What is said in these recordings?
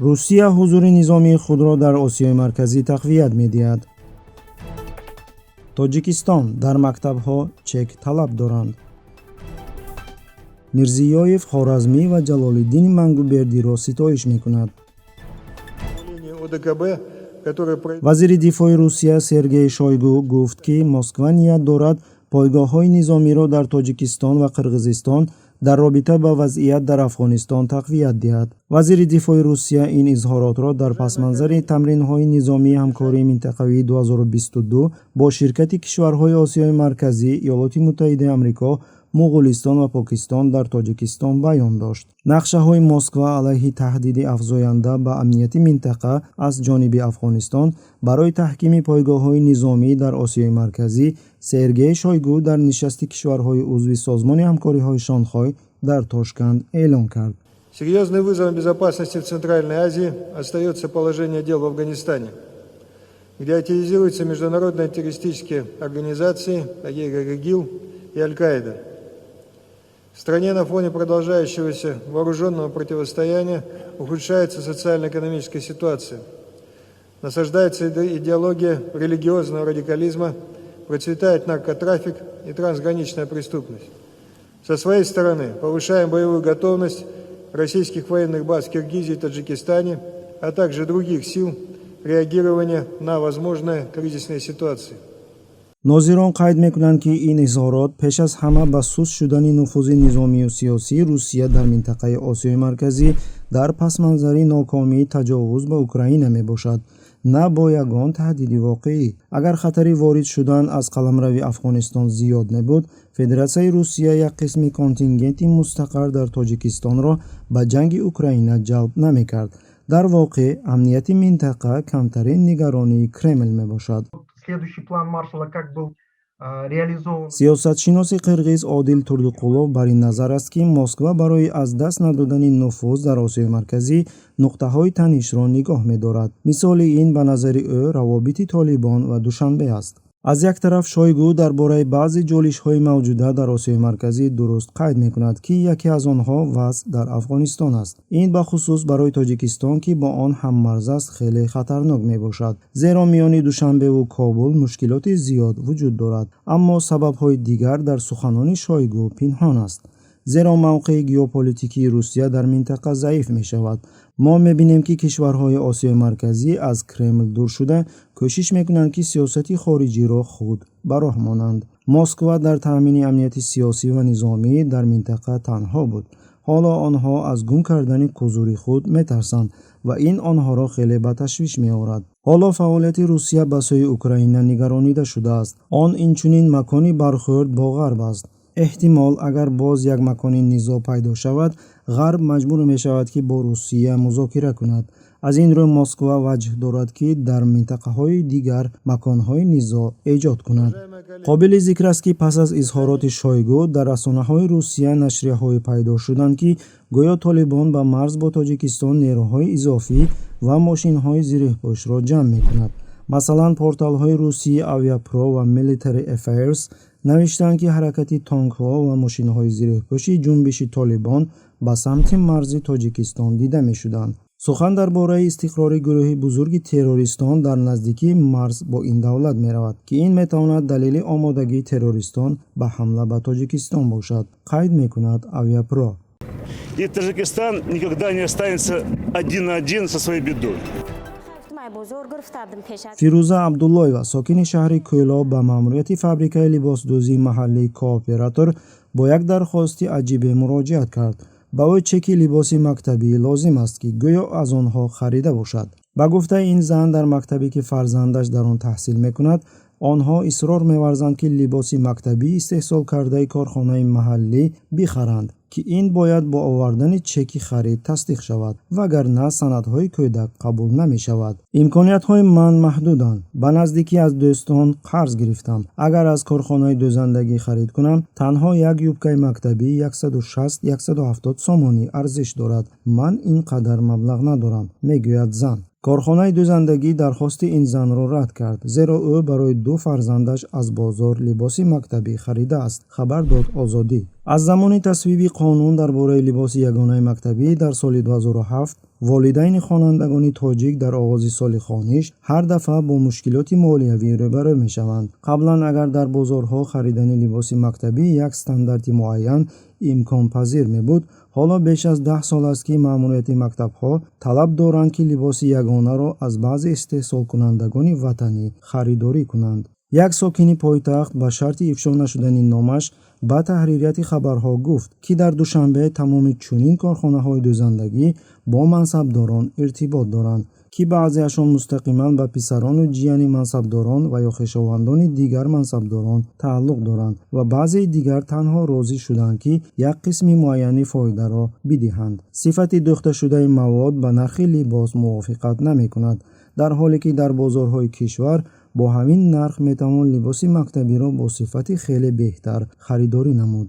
روسیه حضور نظامی خود را در آسیای مرکزی تقویت می‌دهد. توجیکستان در مکتب‌ها چک طلب دارند. میرزیویف خارزمی و جلال‌الدین منگوبردی را ستایش می‌کند. وزیر دفاع روسیه سرگئی شویگو گفت که مسکو نیت دارد پایگاه‌های نظامی را در تاجیکستان و قرقیزستان در رابطه با وضعیت در افغانستان تقویت دهد. وزیر دفاع روسیه این اظهارات را در پس‌منظر تمرین‌های نظامی همکاری منطقوی 2022 با شرکت کشورهای آسیای مرکزی، ایالات متحده آمریکا، مغولستان و پاکستان در تاجیکستان بیان داشت. نقشه‌های مسکو علیه تهدید افزاینده به امنیت منطقه از جانب افغانستان برای تحکیم پایگاه‌های نظامی در آسیای مرکزی، سرگئی شویگو در نشست کشورهای عضو سازمان همکاری‌های شانگهای در تاشکند اعلام کرد. Серьезным вызовом безопасности в Центральной Азии остается положение дел в Афганистане, где активизируются международные террористические организации, такие как ИГИЛ и Аль-Каида. В стране на фоне продолжающегося вооруженного противостояния ухудшается социально-экономическая ситуация. Насаждается идеология религиозного радикализма, процветает наркотрафик и трансграничная преступность. Со своей стороны повышаем боевую готовность российских военных баз в Киргизии и Таджикистане, а также других сил реагирования на возможные кризисные ситуации. ناظران قید می‌کنند که این اظهارات پیش از همه به سوس شدن نفوذ نظامی و سیاسی روسیه در منطقه آسیای مرکزی در پس‌منظر ناکامی تجاوز به اوکراین میباشد، نه با یگان تهدید واقعی. اگر خطر وارد شدن از قلمرو افغانستان زیاد نبود، فدراسیون روسیه یک قسم کانتینگنت مستقر در تاجیکستان را به جنگ اوکراین جلب نمی‌کرد. در واقع امنیت منطقه کمترین نگرانی کرمل میباشد. Следующий план Маршалла как был реализован. سیاستشناس قرقیز عادل توردقулов بر این نظر است که مسکو برای از دست ندادن نفوذ در آسیای مرکزی نقطه‌های تنش را نگاه می‌دارد. مثال این به نظر او روابط طالبان و دوشنبه است. از یک طرف شویگو درباره بعضی جولش‌های موجوده در آسیای مرکزی درست قید می‌کند که یکی از آنها وضع در افغانستان است. این به خصوص برای تاجیکستان که با آن هم مرز است خیلی خطرناک میباشد، زیرا میان دوشنبه و کابل مشکلات زیاد وجود دارد. اما سبب‌های دیگر در سخنان شویگو پنهان است، زیرا موقع ژئوپلیتیکی روسیه در منطقه ضعیف می شود. ما می‌بینیم که کشورهای آسیای مرکزی از کرمل دور شده کوشش می‌کنند که سیاست خارجی را خود به راه مانند. مسکو در تامین امنیت سیاسی و نظامی در منطقه تنها بود. حالا آنها از گم کردن حضور خود می‌ترسند و این آنها را خیلی به تشویش می‌آورد. حالا فعالیت روسیه به سوی اوکراین نگرانیده شده است. آن اینچنین مکانی برخورد با غرب است. احتمال اگر باز یک مکان نزاع پیدا شود، غرب مجبور می شود که با روسیه مذاکره کند. از این رو مسکو وجه دارد که در منطقه های دیگر مکان های نزاع ایجاد کند. قابل ذکر است که پس از اظهارات شویگو در رسانه های روسیه نشریه های پیدا شدند که گویا طالبان به مرز با تاجیکستان نیروهای اضافی و ماشین های زیره‌پوش را جمع می کند. مثلا پورتال های روسی آویاپرو و میلیتری افیرز نوشتند که حرکت تانک ها و ماشین های زیره‌پوشی جنبش طالبان به سمت مرز تاجیکستان دیده می شدند. سخن درباره استقرار گروه بزرگ تروریستان در نزدیکی مرز با این دولت می رود که این می تواند دلیل آمادگی تروریستان به حمله به تاجیکستان باشد، قید می کند آویاپرو. И Таджикистан никогда не останется один на один со своей бедой. فیروزه عبداللهیوا ساکن شهر کویلا به ماموریت فابریکه لباسدوزی محلی کوآپراتور با یک درخواست عجیب مراجعت کرد. با او چک لباس مکتبی لازم است که گویا از آنها خریده باشد. با گفته این زن در مکتبی که فرزندش در آن تحصیل میکند، آنها اصرار می‌ورزند که لباس مکتبی استحصال کرده کارخانه محلی بخرند که این باید با آوردن چک خرید تصدیق شود، وگرنه سندهای کودک قبول نمی شود. امکانیت های من محدودند. به نزدیکی از دوستان قرض گرفتم. اگر از کارخانه دوزندگی خرید کنم، تنها یک یوبکه مکتبی 160-170 سومانی ارزش دارد. من اینقدر مبلغ ندارم، میگوید زن. کارخانه دوزندگی درخواست این زن را رد کرد، زیرا او برای 2 فرزندش از بازار لباس مکتبی خریده است، خبر داد آزادی. از زمان تصویب قانون درباره لباس یگانه مکتبی در سال 2007 волидайни хонандагони тоҷик дар оғози соли хониш ҳар дафъа бо мушкилоти молиявӣ рӯбарӯ мешаванд. қаблан агар дар бозорҳо харидани либоси мактабӣ як стандарти муайян имконпазир мебуд, ҳоло беш аз 10 сол аст ки маъмурияти мактабҳо талаб доранд ки либоси ягонаро аз баъзе истеҳсолкунандагони ватанӣ харидорӣ кунанд. як сокини пойтахт ба шарти ифшо нашудани номаш ба таҳририяти хабарҳо гуфт, ки дар душанбе тамоми чунин корхонаҳои дӯзандагӣ бо мансабдорон иртибот доранд, ки баъзеашон мустақиман ба писарону ҷияни мансабдорон ва ё хешовандони дигар мансабдорон тааллуқ доранд ва баъзеи дигар танҳо розӣ шуданд ки як қисми муайяни фоидаро бидиҳанд. сифати дӯхташудаи мавод ба нархи либос мувофиқат намекунад, дар ҳоле ки дар бозорҳои кишвар бо ҳамин нарх метавон либоси мактабиро бо сифати хеле беҳтар харидорӣ намуд.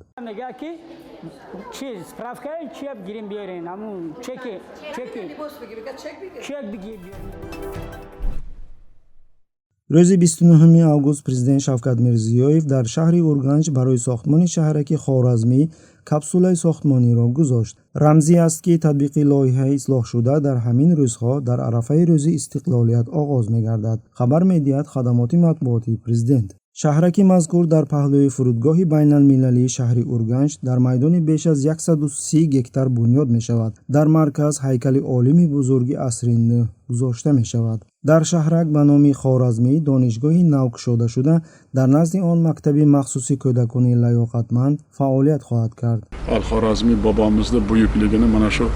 рӯзи 29 август президент Шавкат Мирзиёев дар шаҳри Урганч барои сохтмони шаҳраки Хоразмӣ капсулаи сохтмониро гузошт. рамзӣ аст, ки татбиқи лоиҳаи ислоҳшуда дар ҳамин рӯзҳо дар арафаи рӯзи истиқлолият оғоз мегардад. хабар медиҳад хадамоти матбуоти президент. шаҳраки мазкур дар паҳлӯи фурудгоҳи байналмилалии шаҳри Урганч дар майдони беш аз 130 гектар бунёд мешавад. дар марказ ҳайкали олими бузурги асри нӯҳ гузошта мешавад. дар шаҳрак ба номи Хоразмӣ донишгоҳи нав кушода шуда, дар назди он мактаби махсуси кӯдакони лаёқатманд фаъолият хоҳад кард. Al-Xorazmiy bobomizning buyukligini mana shu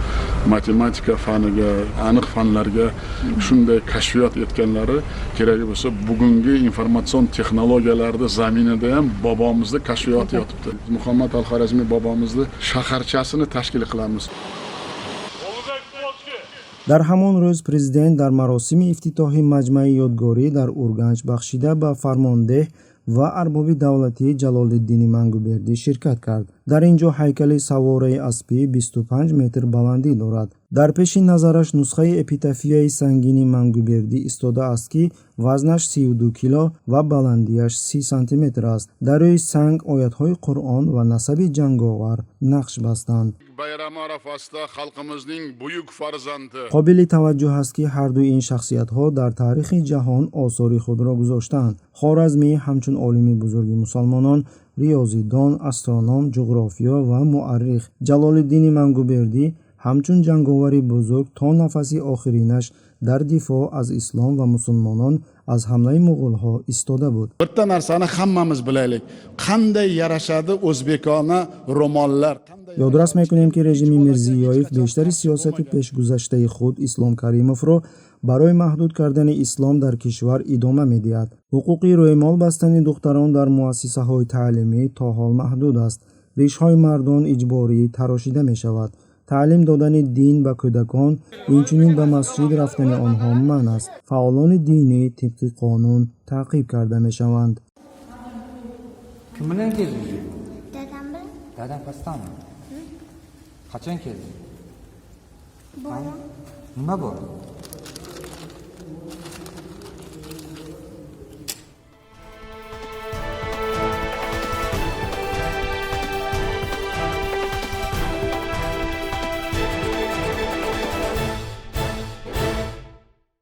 matematika faniga, aniq fanlarga shunday kashfiyot etganlari kerak bo'lsa, bugungi informatsion texnologiyalarda zaminida ham bobomizning kashfiyoti yotibdi. Muhammad al-Xorazmiy bobomizning shaharchasini tashkil qilamiz. дар ҳамон рӯз президент дар маросими ифтитоҳи маҷмаи ёдгорӣ дар Урганч бахшида ба фармондеҳ ва арбоби давлатӣ Ҷалолиддини Мангубердӣ ширкат кард. дар ин ҷо ҳайкали савораи аспӣ 25 метр баландӣ дорад. дар пеши назараш нусхаи эпитафияи сангини Мангубердӣ истода аст, ки вазнаш 32 кило ва баландиаш 30 сантиметр аст. дар рӯи санг оятҳои Қуръон ва насаби ҷанговар нақш бастанд. Bayrami arafasida xalqimizning buyuk farzandi. қобили таваҷҷӯҳ аст, ки ҳарду ин шахсиятҳо дар таърихи ҷаҳон осори худро гузоштанд. Хоразмӣ ҳамчун олими бузурги мусалмонон, риёзидон, астроном, ҷуғрофиё ва муаррих Ҷалолиддини Мангубердӣ ҳамчун ҷанговари бузург то нафаси охиринаш дар дифоъ аз ислом ва мусулмонон аз ҳамлаи муғулҳо истода буд. Bitta narsani hammamiz bilaylik. Qanday yarashadi o'zbekona ro'mollar? ёдрас мекунем, ки режими Мирзиёев бештари сиёсати пешгузаштаи худ Ислом Каримовро барои маҳдуд кардани ислом дар кишвар идома медиҳад. ҳуқуқи рӯймол бастани духтарон дар муассисаҳои таълимӣ то ҳол маҳдуд аст. ришҳои мардон иҷборӣ тарошида мешавад. таълим додани дин ба кӯдакон, инчунин ба масҷид рафтани онҳо манъ аст. фаъолони динӣ тибқи қонун таъқиб карда мешаванд. Kim bilan keldingiz? Dadam bilan. Dadam qasdami? Qachon keldi? Bola. Nima bor?